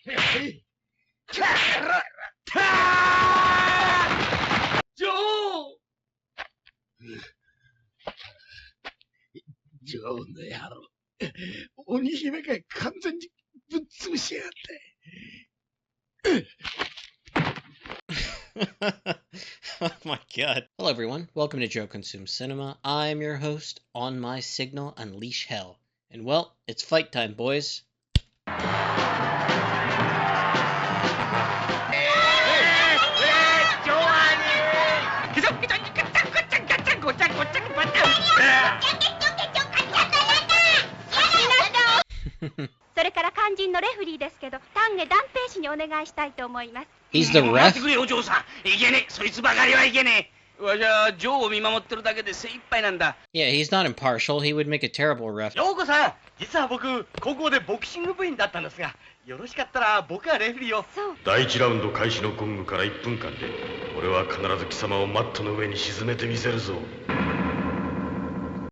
ジョーの野郎。鬼姫が完全にぶっ潰しやがって。Oh my god. Hello everyone, welcome to Joe Consumes Cinema. I'm your host, On My Signal, Unleash Hell. And well, it's fight time, boys. He's the ref? Yeah, he's not impartial. He would make a terrible ref. 実は僕、高校でボクシング部員だったんですが、よろしかったら僕がレフェリーを。第1ラウンド開始のゴングから1分間で、俺は必ず貴様をマットの上に沈めてみせるぞ。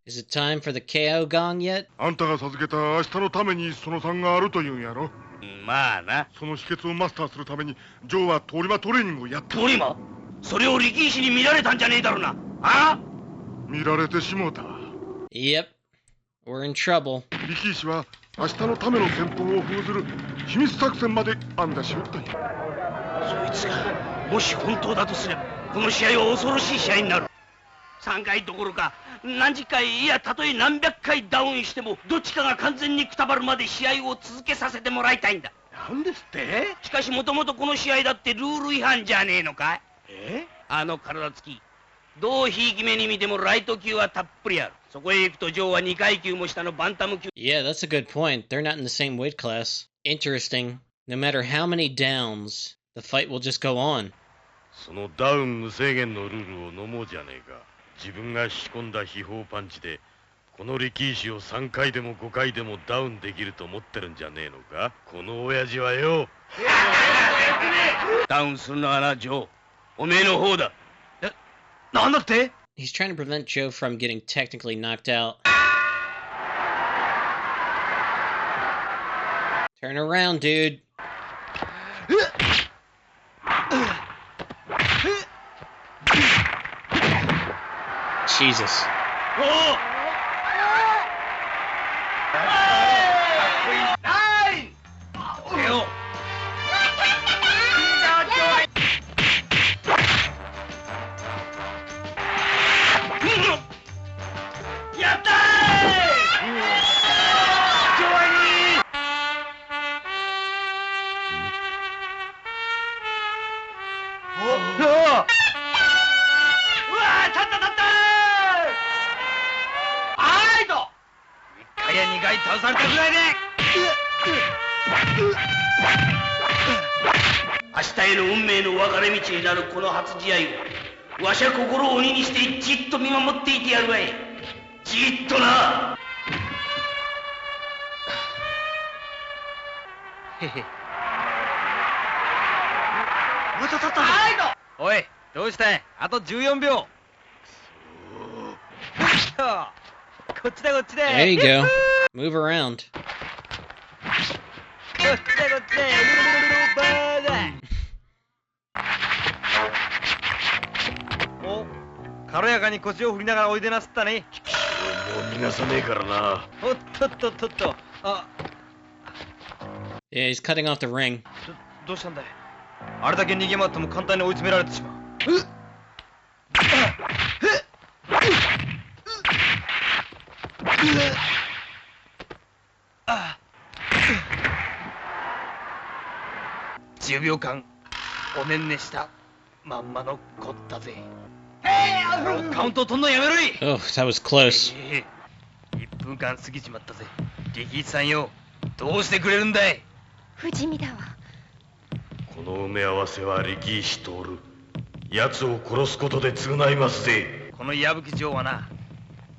Is it time for the KO Gong Yet? あんたが授けた明日のためにその3があるというんやろ。まあな。その秘訣をマスターするために、ジョーは通り魔トレーニングをやった。通り魔？それを力士に見られたんじゃねえだろうな。あ？見られてしもうた。Yep. We're in trouble. 力士は明日のための戦法を封ずる秘密作戦まで編んだしよったんや。そいつがもし本当だとすれば、この試合は恐ろしい試合になる。3回どころか何十回、いやたとえ何百回ダウンしてもどっちかが完全にくたばるまで試合を続けさせてもらいたいんだ。なんですって？しかしもともとこの試合だってルール違反じゃねえのかい？あの体つき、どうひいき目に見てもライト級はたっぷりある。そこへ行くとジョーは2階級も下のバンタム級。Yeah, that's a good point. They're not in the same weight class. Interesting. No matter how many downs, the fight will just go on. そのダウン無制限のルールを飲もうじゃねえか。自分が仕込んだ秘宝パンチでこの力士を3回でも5回でもダウンできると思ってるんじゃねえのか、この親父はよ。ダウンするのはな、ジョー、おめえの方だ。なんだって？ He's trying to prevent Joe from getting technically knocked out. Turn around, dude. Jesus.明日への運命の分かれ道になるこの初試合をわしは心を鬼にしてじっと見守っていてやるわい。じっとな。おい、どうしたい？あと14秒。こっちだこっちだ。There you go. Move around. こっちだこっちだ。バーだ。お、軽やかに腰を振りながらおいでなすったね。もう逃がさねえからな。おっとっとっとっと。あ。Yeah, he's cutting off the ring. どうしたんだい？あれだけ逃げ回っても簡単に追い詰められてしまう。10秒間おねんねしたまんまのこったぜ。カウントを取んのやめろい。 Oh, that was close. 1分間過ぎちまったぜ。力士さんよ、どうしてくれるんだい？不死身だわ。この埋め合わせは力士とおる。奴を殺すことで償いますぜ。この矢吹城はな、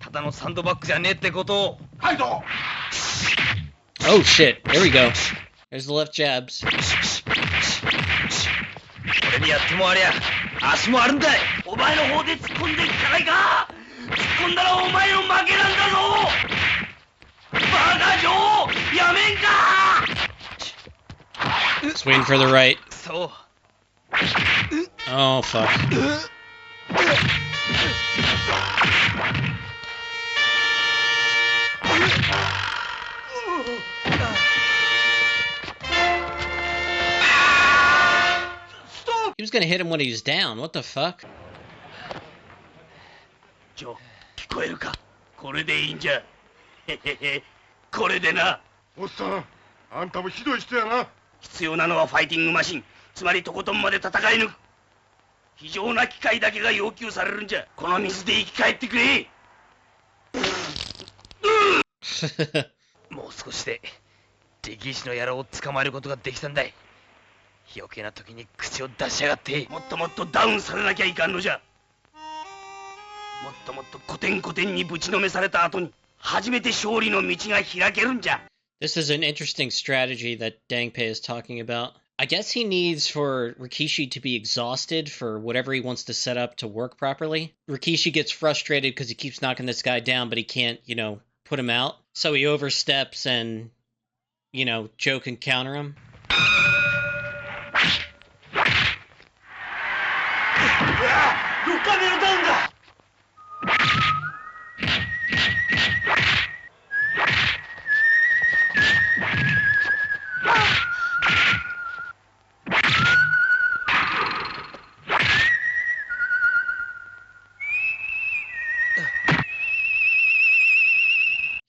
ただのサンドバッグじゃねえってことを。カイド。 Oh shit, there we go. There's the left jabs. 俺にやってもありゃ足もあるんだい。お前の方で突っ込んでいかないか。突っ込んだらお前の負けなんだぞ。バカ城やめんか。Just waiting for the right. そう Oh, fuck. He was gonna hit him when he was down. What the fuck? ジョー聞こえるかこれでいいんじゃへへへこれでなおっさん、あんたもひどい人やな。必要なのはファイティングマシンつまりとことんまで戦い抜く非常な機械だけが要求されるんじゃこの水で生き返ってくれもう少しで敵石の野郎を捕まえることができたんだい余計な時に口を出しやがってもっともっとダウンされなきゃいかんのじゃもっともっとコテンコテンにぶちのめされた後に初めて勝利の道が開けるんじゃ This is an interesting strategy that Dangpei is talking about. I guess he needs for Rikishi to be exhausted for whatever he wants to set up to work properly. Rikishi gets frustrated because he keeps knocking this guy down, but he can't, put him out. So he oversteps and, Joe can counter him.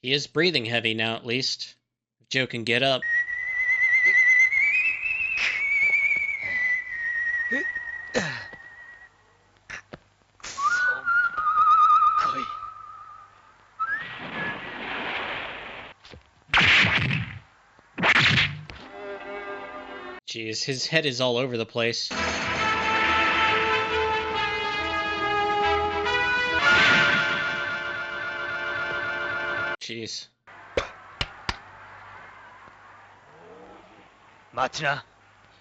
He is breathing heavy now, at least. Joe can get up. Jeez, his head is all over the place. Jeez. 待ちな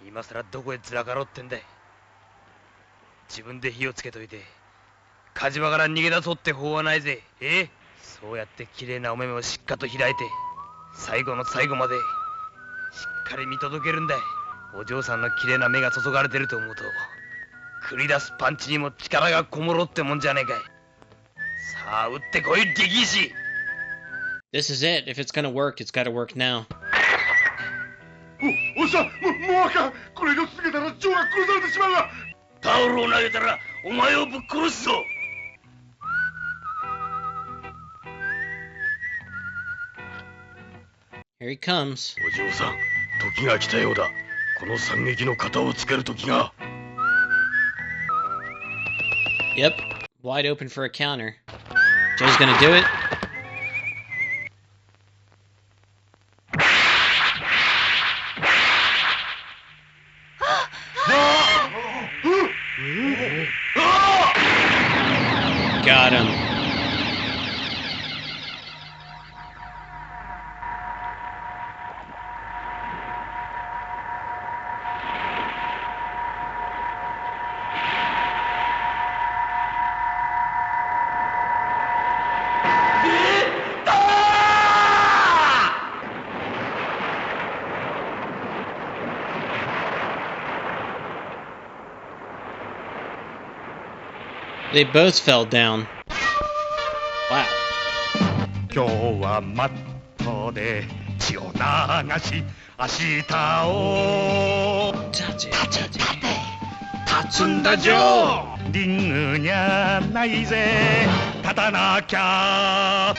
今さらどこへずらかろうってんだい自分で火をつけといて火事場から逃げ出そうって法はないぜそうやって綺麗なお目目をしっかと開いて最後の最後までしっかり見届けるんだいお嬢さんの綺麗な目が注がれてると思うと繰り出すパンチにも力がこもろってもんじゃねえかいさあ撃ってこい力士 This is it. If it's gonna work, it's gotta work now. おっさん、もうあかん。これ以上続けたらジョーが殺されてしまうわ。タオルを投げたらお前をぶっ殺すぞ Here he comes. お嬢さん、時が来たようだ。この惨劇の型をつける時が。Yep. Wide open for a counter. Joe's gonna do it. Got him. They both fell down. Wow. 今日はマットで血を流し明日を立つんだジョーリングにゃないぜ立たなきゃ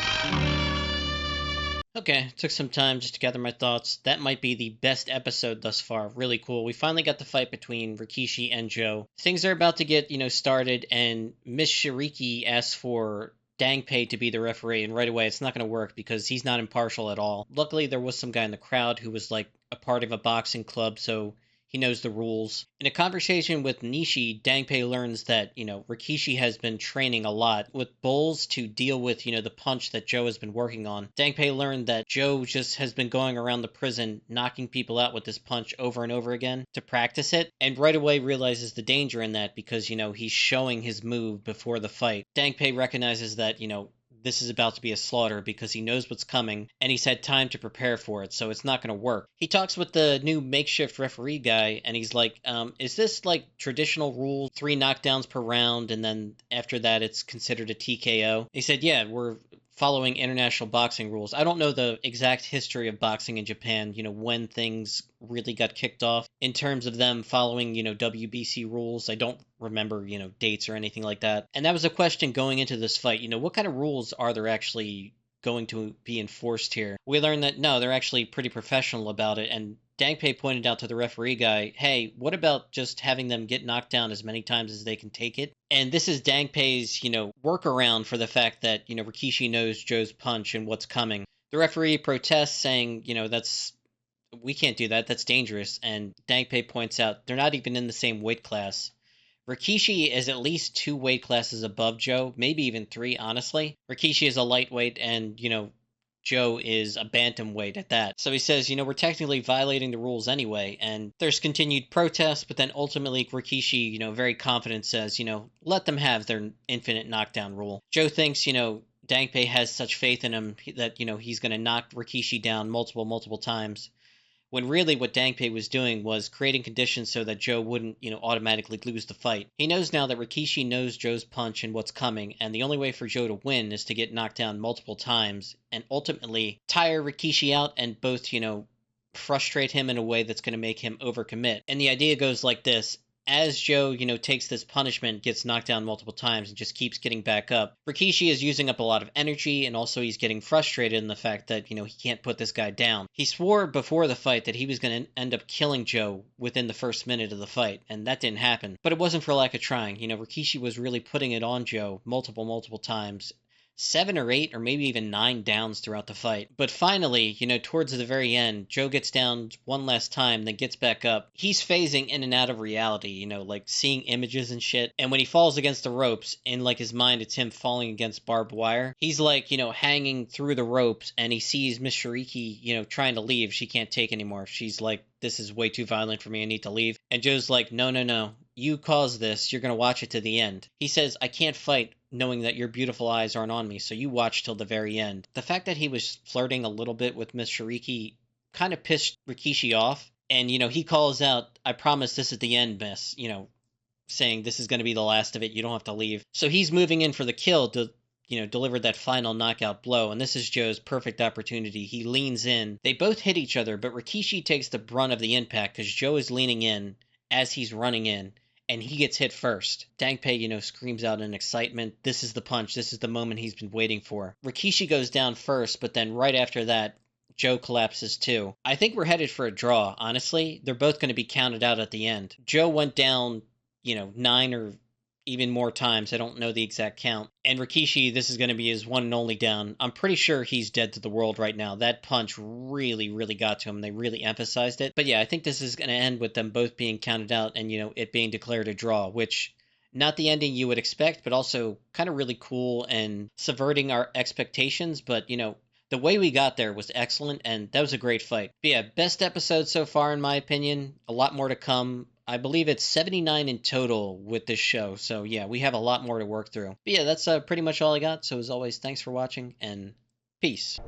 Okay, took some time just to gather my thoughts. That might be the best episode thus far. Really cool. We finally got the fight between Rikishi and Joe. Things are about to get, started, and Miss Shiriki asks for Dangpei to be the referee, and right away it's not going to work because he's not impartial at all. Luckily, there was some guy in the crowd who was like a part of a boxing club, so he knows the rules. In a conversation with Nishi, Dangpei learns that, Rikishi has been training a lot with bulls to deal with, the punch that Joe has been working on. Dangpei learned that Joe just has been going around the prison knocking people out with this punch over and over again to practice it, and right away realizes the danger in that because, he's showing his move before the fight. Dangpei recognizes that, this is about to be a slaughter because he knows what's coming and he's had time to prepare for it, so it's not going to work. He talks with the new makeshift referee guy and he's like, is this like traditional rules, 3 knockdowns per round, and then after that it's considered a TKO? He said, yeah, we're following international boxing rules. I don't know the exact history of boxing in Japan, when things really got kicked off in terms of them following, WBC rules. I don't remember, dates or anything like that. And that was a question going into this fight. What kind of rules are there actually going to be enforced here? We learned that, no, they're actually pretty professional about it. And Dangpei pointed out to the referee guy, hey, what about just having them get knocked down as many times as they can take it? And this is Dangpei's, workaround for the fact that, Rikishi knows Joe's punch and what's coming. The referee protests saying, we can't do that. That's dangerous. And Dangpei points out they're not even in the same weight class. Rikishi is at least 2 weight classes above Joe, maybe even 3, honestly. Rikishi is a lightweight and, Joe is a bantamweight at that. So he says, we're technically violating the rules anyway, and there's continued protests, but then ultimately Rikishi, very confident says, let them have their infinite knockdown rule. Joe thinks, Dangpei has such faith in him that, he's going to knock Rikishi down multiple times. When really what Dangpei was doing was creating conditions so that Joe wouldn't, automatically lose the fight. He knows now that Rikishi knows Joe's punch and what's coming, and the only way for Joe to win is to get knocked down multiple times and ultimately tire Rikishi out and both, frustrate him in a way that's going to make him overcommit. And the idea goes like this. As Joe, takes this punishment, gets knocked down multiple times, and just keeps getting back up, Rikishi is using up a lot of energy, and also he's getting frustrated in the fact that, he can't put this guy down. He swore before the fight that he was going to end up killing Joe within the first minute of the fight, and that didn't happen. But it wasn't for lack of trying. Rikishi was really putting it on Joe multiple times. 7 or 8 or maybe even 9 downs throughout the fight. But finally, towards the very end, Joe gets down one last time, then gets back up. He's phasing in and out of reality, like seeing images and shit. And when he falls against the ropes, in like his mind, it's him falling against barbed wire. He's like, hanging through the ropes, and he sees Miss Shiriki, trying to leave. She can't take anymore. She's like, this is way too violent for me. I need to leave. And Joe's like, no. You caused this. You're going to watch it to the end. He says, I can't fight knowing that your beautiful eyes aren't on me, so you watch till the very end. The fact that he was flirting a little bit with Miss Shiriki kind of pissed Rikishi off. And, he calls out, I promise this is the end, miss, saying this is going to be the last of it. You don't have to leave. So he's moving in for the kill to, deliver that final knockout blow. And this is Joe's perfect opportunity. He leans in. They both hit each other, but Rikishi takes the brunt of the impact because Joe is leaning in as he's running in. And he gets hit first. Dangpei, screams out in excitement, this is the punch, this is the moment he's been waiting for. Rikishi goes down first, but then right after that, Joe collapses too. I think we're headed for a draw, honestly. They're both going to be counted out at the end. Joe went down, 9 or even more times. I don't know the exact count. And Rikishi, this is going to be his one and only down. I'm pretty sure he's dead to the world right now. That punch really got to him. They really emphasized it. But yeah, I think this is going to end with them both being counted out and, it being declared a draw, which not the ending you would expect, but also kind of really cool and subverting our expectations. But, the way we got there was excellent, and that was a great fight. But yeah, best episode so far, in my opinion. A lot more to come. I believe it's 79 in total with this show. So yeah, we have a lot more to work through. But yeah, that's pretty much all I got. So as always, thanks for watching, and peace.